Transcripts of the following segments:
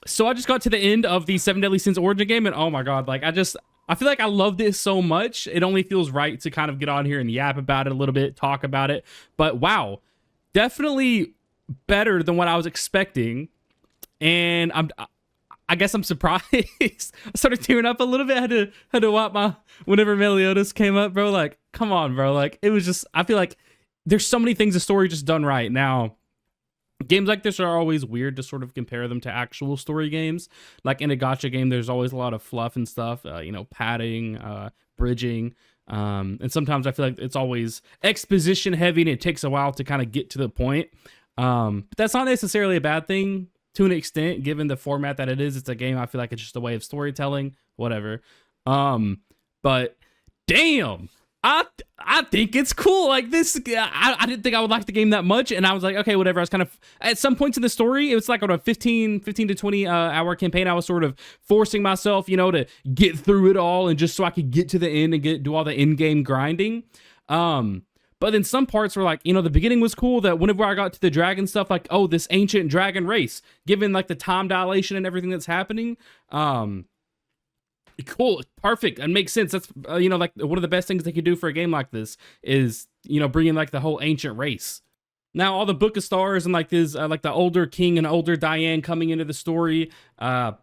So I just got to the end of the Seven Deadly Sins origin game, and oh my god, like I feel like I love this so much. It only feels right to kind of get on here and yap about it a little bit, talk about it. But wow, definitely better than what I was expecting. And I guess I'm surprised. I started tearing up a little bit. I had to wipe my whenever Meliodas came up, bro. Like, come on, bro. Like, it was just, I feel like there's so many things the story just done right. Now, games like this are always weird to sort of compare them to actual story games. Like in a gacha game, there's always a lot of fluff and stuff, you know, padding, bridging. And sometimes I feel like it's always exposition heavy and it takes a while to kind of get to the point. But that's not necessarily a bad thing to an extent, given the format that it is. It's a game. I feel like it's just a way of storytelling, whatever. But damn, I think it's cool. Like this, I didn't think I would like the game that much, and I was like, okay, whatever. I was kind of at some points in the story, it was like on a 15 to 20 hour campaign. I was sort of forcing myself, you know, to get through it all, and just so I could get to the end and do all the in game grinding. But then some parts were like, you know, the beginning was cool. That whenever I got to the dragon stuff, like, oh, this ancient dragon race, given like the time dilation and everything that's happening, cool, perfect, and makes sense. That's you know, like one of the best things they could do for a game like this is, you know, bringing like the whole ancient race. Now all the Book of Stars and like this, like the older king and older Diane coming into the story, all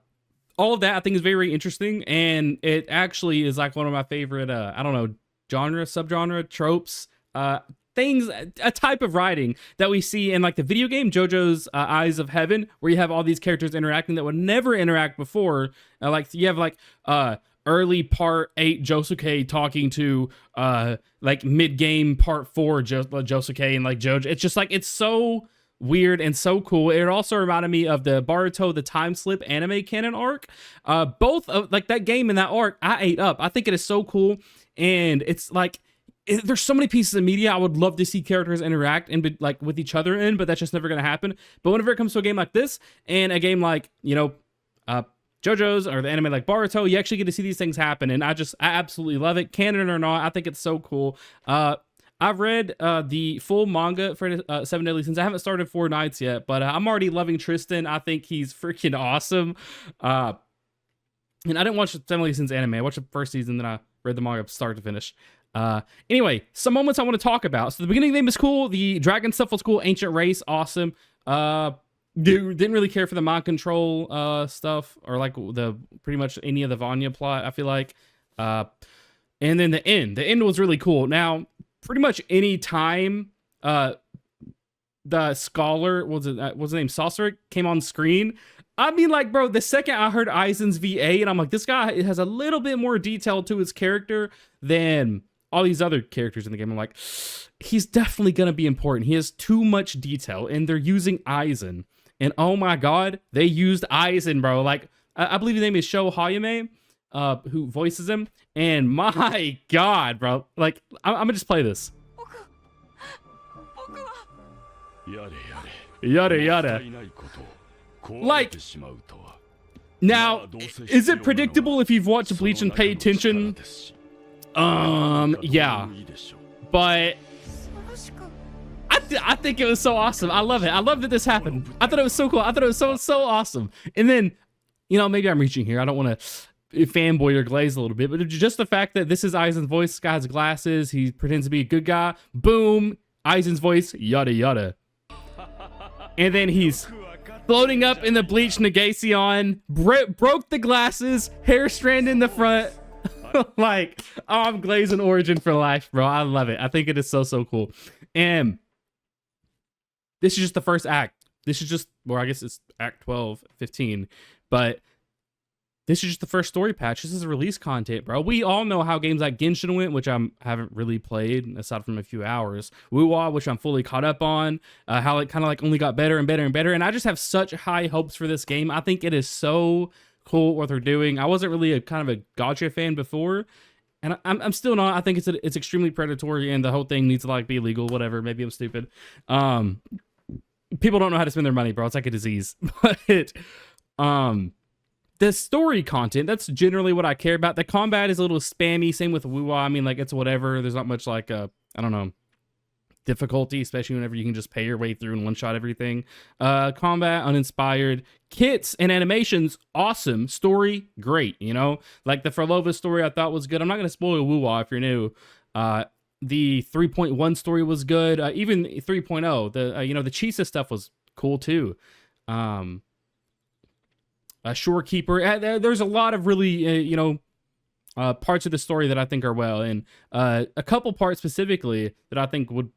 of that I think is very interesting, and it actually is like one of my favorite, I don't know, subgenre tropes. Things, a type of writing that we see in like the video game JoJo's Eyes of Heaven, where you have all these characters interacting that would never interact before. Like you have like early part 8 Josuke talking to like mid game part 4 Josuke and like Jojo. It's just like, it's so weird and so cool. It also reminded me of the Boruto the Time Slip anime canon arc. Both of like that game and that arc I ate up. I think it is so cool, and it's like, there's so many pieces of media I would love to see characters interact and be, like with each other in, but that's just never going to happen. But whenever it comes to a game like this and a game like, you know, JoJo's or the anime like Boruto, you actually get to see these things happen, and I absolutely love it, canon or not. I think it's so cool. I've read the full manga for Seven Deadly Sins. I haven't started Four Nights yet, but I'm already loving Tristan. I think he's freaking awesome. And I didn't watch the Seven Deadly Sins anime. I watched the first season, then I read the manga start to finish. Anyway, some moments I want to talk about. So the beginning name is cool. The dragon stuff was cool. Ancient race, awesome. Didn't really care for the mind control stuff, or like the pretty much any of the Vanya plot, I feel like. And then the end was really cool. Now, pretty much any time the scholar, what's his name, Saucer, came on screen, I mean, like, bro, the second I heard Aizen's VA, and I'm like, this guy has a little bit more detail to his character than all these other characters in the game. I'm like, he's definitely going to be important. He has too much detail, and they're using Aizen. And oh my god, they used Aizen, bro. Like, I believe his name is Sho Hayame, who voices him. And my god, bro. Like, I'm going to just play this. Yada, yada. Like, now, is it predictable if you've watched Bleach and paid attention? Yeah. But I think it was so awesome. I love it. I love that this happened. I thought it was so cool. I thought it was so awesome. And then, you know, maybe I'm reaching here. I don't want to fanboy or glaze a little bit, but just the fact that this is Aizen's voice, this guy has glasses, he pretends to be a good guy. Boom, Aizen's voice, yada yada. And then he's floating up in the Bleach Negacion, broke the glasses, hair strand in the front. Like, oh, I'm glazing Origin for life, bro. I love it. I think it is so cool. And this is just the first act. This is just, well, I guess it's act 12, 15, but this is just the first story patch. This is release content, bro. We all know how games like Genshin went, which I haven't really played aside from a few hours. Wuwa, which I'm fully caught up on. How it kind of like only got better and better and better. And I just have such high hopes for this game. I think it is so cool what they're doing. I wasn't really a kind of a gacha fan before, and I'm still not. I think it's extremely predatory, and the whole thing needs to like be legal. Whatever. Maybe I'm stupid. People don't know how to spend their money, bro. It's like a disease. But the story content, that's generally what I care about. The combat is a little spammy. Same with Wuwa. I mean, like, it's whatever. There's not much like I don't know, difficulty, especially whenever you can just pay your way through and one-shot everything. Combat, uninspired. Kits and animations, awesome. Story, great, you know? Like the Frolova story I thought was good. I'm not going to spoil Woo-Wah if you're new. The 3.1 story was good. Even 3.0, the you know, the Chisa stuff was cool too. Shorekeeper. There's a lot of really, you know, parts of the story that I think are well, and a couple parts specifically that I think would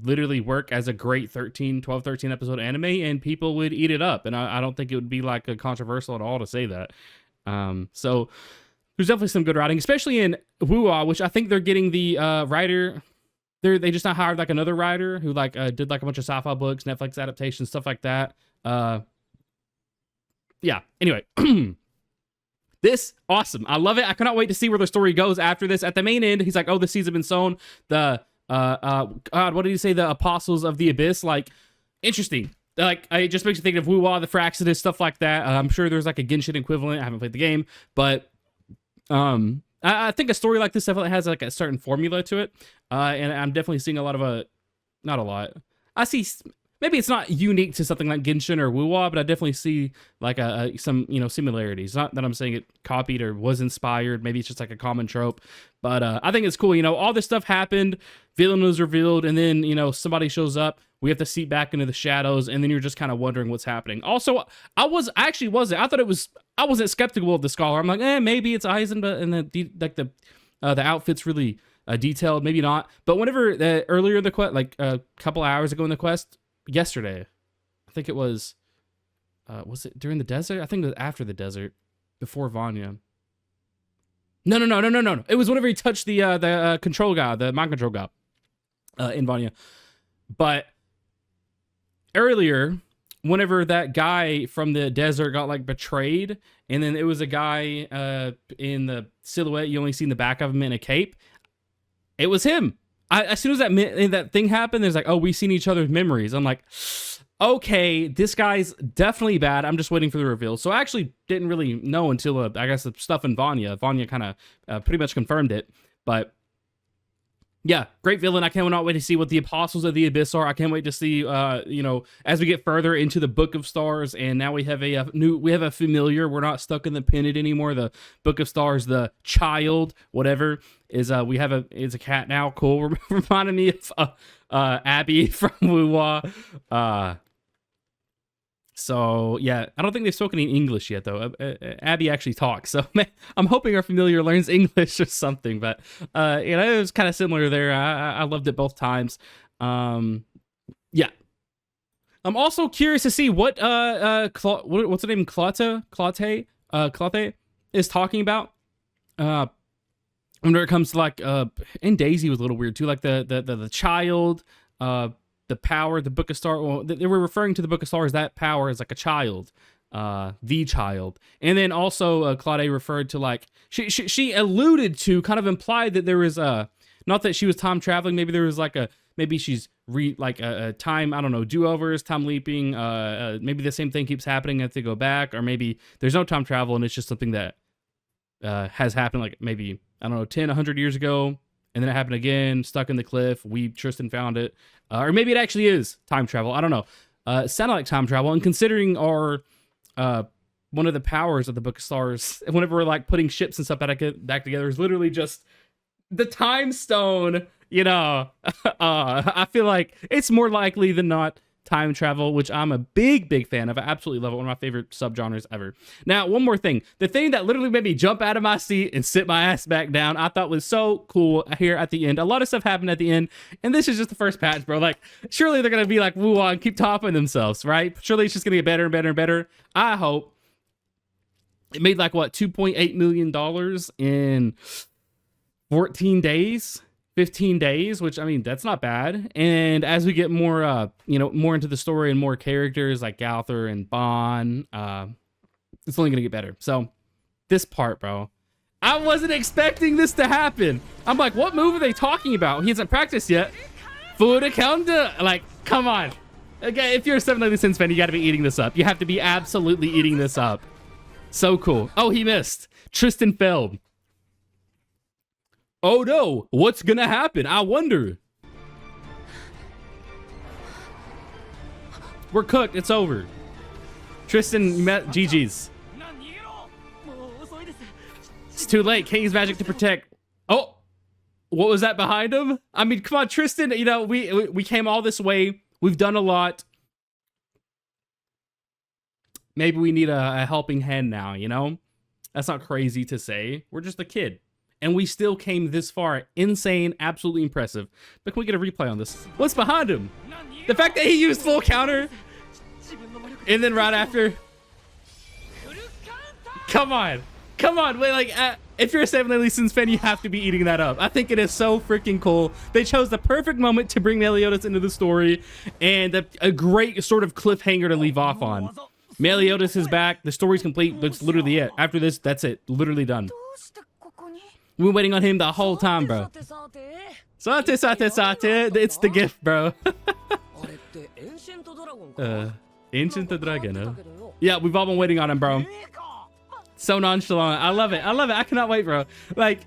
literally work as a great 12, 13 episode anime, and people would eat it up. And I don't think it would be like a controversial at all to say that. So there's definitely some good writing, especially in Woo-Wah, which I think they're getting the writer. They just not hired like another writer who like did like a bunch of sci-fi books, Netflix adaptations, stuff like that. Yeah. Anyway. This, awesome. I love it. I cannot wait to see where the story goes after this. At the main end, he's like, oh, the seeds have been sown. The, God, what did he say? The apostles of the abyss. Like, interesting. Like, it just makes you think of Woo-Wah, the Fraxidus, stuff like that. I'm sure there's like a Genshin equivalent. I haven't played the game, but I think a story like this definitely has like a certain formula to it. And I'm definitely seeing a lot of not a lot. I see... Maybe it's not unique to something like Genshin or Woo-Wah, but I definitely see like some, you know, similarities. Not that I'm saying it copied or was inspired. Maybe it's just like a common trope. But I think it's cool. You know, all this stuff happened. Villain was revealed. And then, you know, somebody shows up. We have to seep back into the shadows. And then you're just kind of wondering what's happening. Also, I thought it was, I wasn't skeptical of the scholar. I'm like, maybe it's Aizen, but and the outfit's really detailed. Maybe not. But whenever earlier in the quest, like a couple hours ago in the quest, yesterday, I think it was it during the desert? I think it was after the desert, before Vanya. No. It was whenever he touched the control guy, the mind control guy, in Vanya. But earlier, whenever that guy from the desert got like betrayed, and then it was a guy in the silhouette, you only seen the back of him in a cape. It was him. As soon as that thing happened, there's like, oh, we've seen each other's memories. I'm like, okay, this guy's definitely bad. I'm just waiting for the reveal. So I actually didn't really know until, I guess, the stuff in Vanya. Vanya kind of pretty much confirmed it. But yeah, great villain. I cannot wait to see what the Apostles of the Abyss are. I can't wait to see, you know, as we get further into the Book of Stars, and now we have a familiar. We're not stuck in the pennant anymore. The Book of Stars, the child, whatever, is it's a cat now. Cool. Reminded me of Abby from Woo-Wah. So yeah, I don't think they've spoken in English yet though. Abby actually talks, so I'm hoping our familiar learns English or something. But you know, it was kind of similar there. I loved it both times. Yeah, I'm also curious to see what what's the name, Clotte is talking about. When it comes to like and Daisy was a little weird too, like the child, the power, the Book of Stars. Well, they were referring to the Book of Stars. That power is like a child, the child. And then also Claude referred to like she alluded to, kind of implied that there was not that she was time traveling. Maybe there was like maybe she's a time, I don't know, do-overs, time leaping. Maybe the same thing keeps happening as they go back, or maybe there's no time travel and it's just something that has happened, like maybe, I don't know, 10, 100 years ago. And then it happened again, stuck in the cliff. Tristan found it. Or maybe it actually is time travel. I don't know. It sounded like time travel. And considering our, one of the powers of the Book of Stars, whenever we're like putting ships and stuff back together, is literally just the time stone, you know. I feel like it's more likely than not time travel, which I'm a big fan of. I absolutely love it. One of my favorite subgenres ever. Now, one more thing. The thing that literally made me jump out of my seat and sit my ass back down, I thought was so cool here at the end. A lot of stuff happened at the end, and this is just the first patch, bro. Like, surely they're going to be like Woo-Wah and keep topping themselves, right? Surely it's just going to get better and better and better. I hope. It made like, what, $2.8 million in 14 days? 15 days, which, I mean, that's not bad. And as we get more, you know, more into the story and more characters like Gowther and Bon, it's only gonna get better. So this part, bro, I wasn't expecting this to happen. I'm like, what move are they talking about? He hasn't practiced yet. Furikanda, like, come on. Okay, if you're a 7 Deadly Sins fan, you gotta be eating this up. You have to be absolutely eating this up. So cool. Oh, he missed. Tristan failed. Oh no, what's gonna happen? I wonder. We're cooked. It's over. Tristan, you met GG's. It's too late. Can't use magic to protect. Oh, what was that behind him? I mean, come on, Tristan. You know, we came all this way. We've done a lot. Maybe we need a helping hand now, you know? That's not crazy to say. We're just a kid. And we still came this far. Insane, absolutely impressive. But can we get a replay on this? What's behind him? The fact that he used full counter. And then right after. Come on. Come on. Wait, like, if you're a Seven Deadly Sins fan, you have to be eating that up. I think it is so freaking cool. They chose the perfect moment to bring Meliodas into the story. And a great sort of cliffhanger to leave off on. Meliodas is back. The story's complete. That's literally it. After this, that's it. Literally done. We've been waiting on him the whole time, bro. Sate, sate, sate. It's the gift, bro. Ancient dragon, huh? Yeah, we've all been waiting on him, bro. So nonchalant. I love it. I love it. I cannot wait, bro. Like,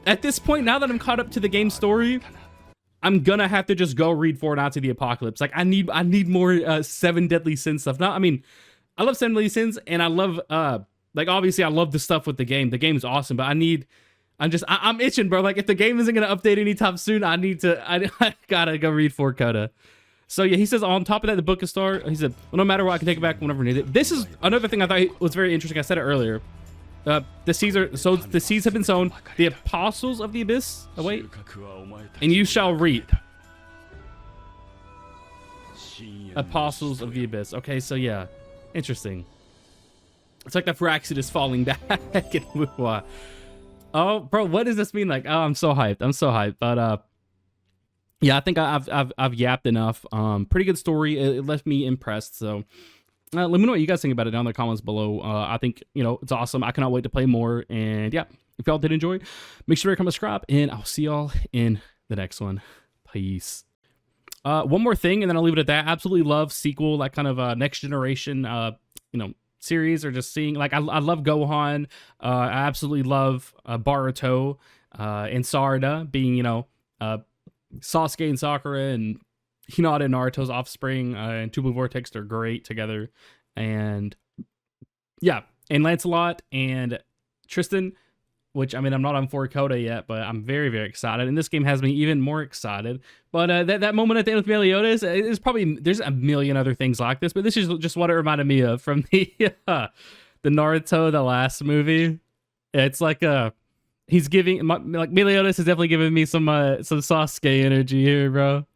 at this point, now that I'm caught up to the game story, I'm gonna have to just go read Forward Out to the Apocalypse. Like, I need more Seven Deadly Sins stuff. Now, I mean, I love Seven Deadly Sins, and I love, like, obviously, I love the stuff with the game. The game's awesome, but I'm itching, bro. Like, if the game isn't gonna update anytime soon, I gotta go read For Coda. So yeah, he says on top of that, the book is star. He said, well, no matter what, I can take it back whenever I need it. This is another thing I thought was very interesting. I said it earlier. The seeds have been sown. The apostles of the abyss await, and you shall reap. Apostles of the abyss. Okay, so yeah, interesting. It's like the Pharaxidus falling back in Wuwa. Oh, bro, what does this mean? Like, oh, I'm so hyped. I'm so hyped. But yeah, I think I've yapped enough. Pretty good story. It left me impressed. So let me know what you guys think about it down in the comments below. I think, you know, it's awesome. I cannot wait to play more. And yeah, if y'all did enjoy, make sure to come subscribe, and I'll see y'all in the next one. Peace. One more thing, and then I'll leave it at that. Absolutely love sequel, like kind of next generation, you know, series, or just seeing, like, I love Gohan. I absolutely love Baruto and Sarada being, you know, Sasuke and Sakura, and Hinata and Naruto's offspring, and Two Blue Vortex are great together. And yeah, and Lancelot and Tristan, which, I mean, I'm not on For Coda yet, but I'm very, very excited. And this game has me even more excited. But that moment at the end with Meliodas is probably, there's a million other things like this, but this is just what it reminded me of from the Naruto, the last movie. It's like he's giving, like, Meliodas is definitely giving me some Sasuke energy here, bro.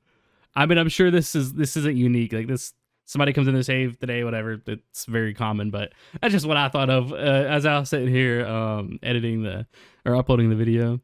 I mean, I'm sure this isn't unique. Like, this, somebody comes in to save today, whatever. It's very common, but that's just what I thought of as I was sitting here editing or uploading the video.